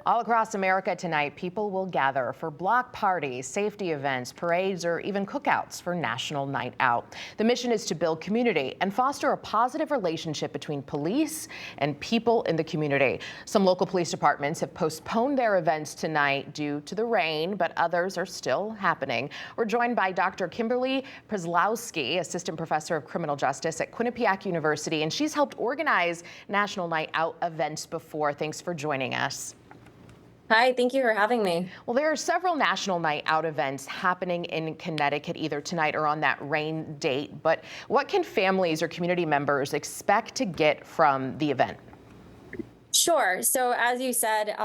All across America tonight, people will gather for block parties, safety events, parades, or even cookouts for National Night Out. The mission is to build community and foster a positive relationship between police and people in the community. Some local police departments have postponed their events tonight due to the rain, but others are still happening. We're joined by Dr. Kimberly Przeszlowski, Assistant Professor of Criminal Justice at Quinnipiac University, and she's helped organize National Night Out events before. Thanks for joining us. Hi, thank you for having me. Well, there are several National Night Out events happening in Connecticut either tonight or on that rain date. But what can families or community members expect to get from the event? Sure. So as you said,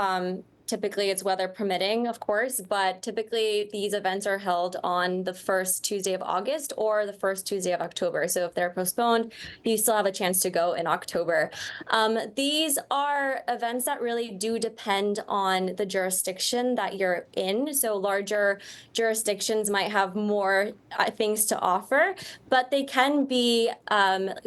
typically it's weather permitting, of course, but typically these events are held on the first Tuesday of August or the first Tuesday of October. So if they're postponed, you still have a chance to go in October. These are events that really do depend on the jurisdiction that you're in. So larger jurisdictions might have more things to offer, but they can be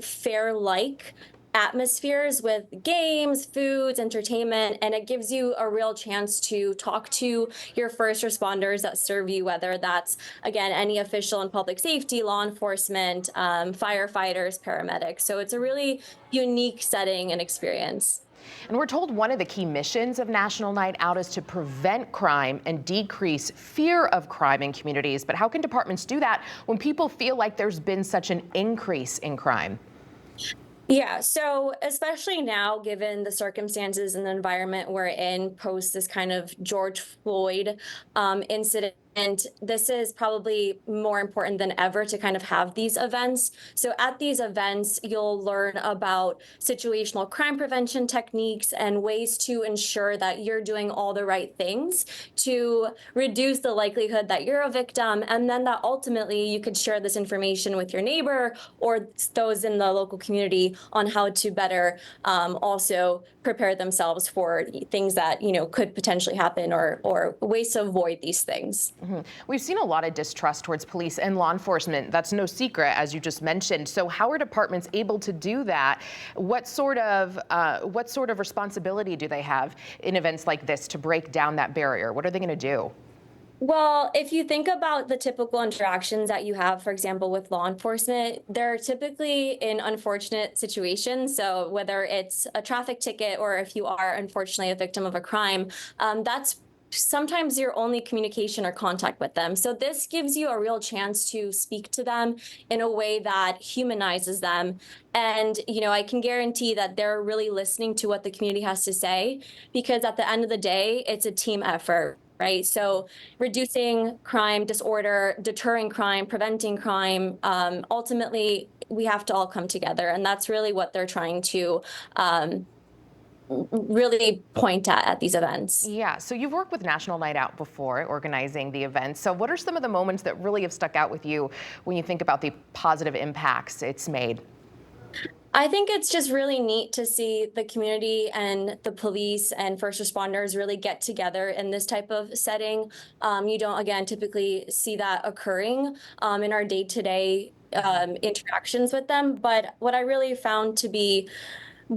fair-like atmospheres with games, foods, entertainment, and it gives you a real chance to talk to your first responders that serve you, whether that's, again, any official in public safety, law enforcement, firefighters, paramedics. So it's a really unique setting and experience. And we're told one of the key missions of National Night Out is to prevent crime and decrease fear of crime in communities. But how can departments do that when people feel like there's been such an increase in crime? Yeah, so especially now, given the circumstances and the environment we're in post this kind of George Floyd incident, this is probably more important than ever to kind of have these events. So at these events, you'll learn about situational crime prevention techniques and ways to ensure that you're doing all the right things to reduce the likelihood that you're a victim, and then that ultimately you could share this information with your neighbor or those in the local community on how to better also prepare themselves for things that could potentially happen or ways to avoid these things. Mm-hmm. We've seen a lot of distrust towards police and law enforcement. That's no secret, as you just mentioned. So how are departments able to do that? What sort of responsibility do they have in events like this to break down that barrier? What are they going to do? Well, if you think about the typical interactions that you have, for example, with law enforcement, they're typically in unfortunate situations. So whether it's a traffic ticket or if you are unfortunately a victim of a crime, that's sometimes your only communication or contact with them. So this gives you a real chance to speak to them in a way that humanizes them. And, I can guarantee that they're really listening to what the community has to say, because at the end of the day, it's a team effort. Right. So reducing crime, disorder, deterring crime, preventing crime, ultimately, we have to all come together. And that's really what they're trying to really point at these events. Yeah. So you've worked with National Night Out before, organizing the events. So what are some of the moments that really have stuck out with you when you think about the positive impacts it's made? I think it's just really neat to see the community and the police and first responders really get together in this type of setting. You don't, again, typically see that occurring in our day-to-day interactions with them. But what I really found to be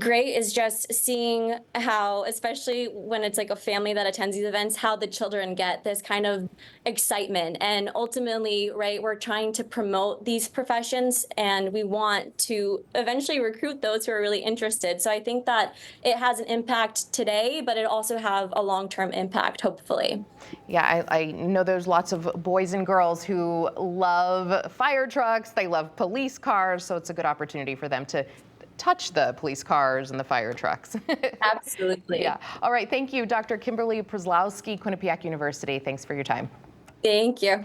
great is just seeing how, especially when it's like a family that attends these events, how the children get this kind of excitement. And ultimately, right, we're trying to promote these professions and we want to eventually recruit those who are really interested. So I think that it has an impact today, but it also have a long-term impact, hopefully. Yeah, I know there's lots of boys and girls who love fire trucks, they love police cars, so it's a good opportunity for them to touch the police cars and the fire trucks. Absolutely. Yeah. All right. Thank you, Dr. Kimberly Przeszlowski, Quinnipiac University. Thanks for your time. Thank you.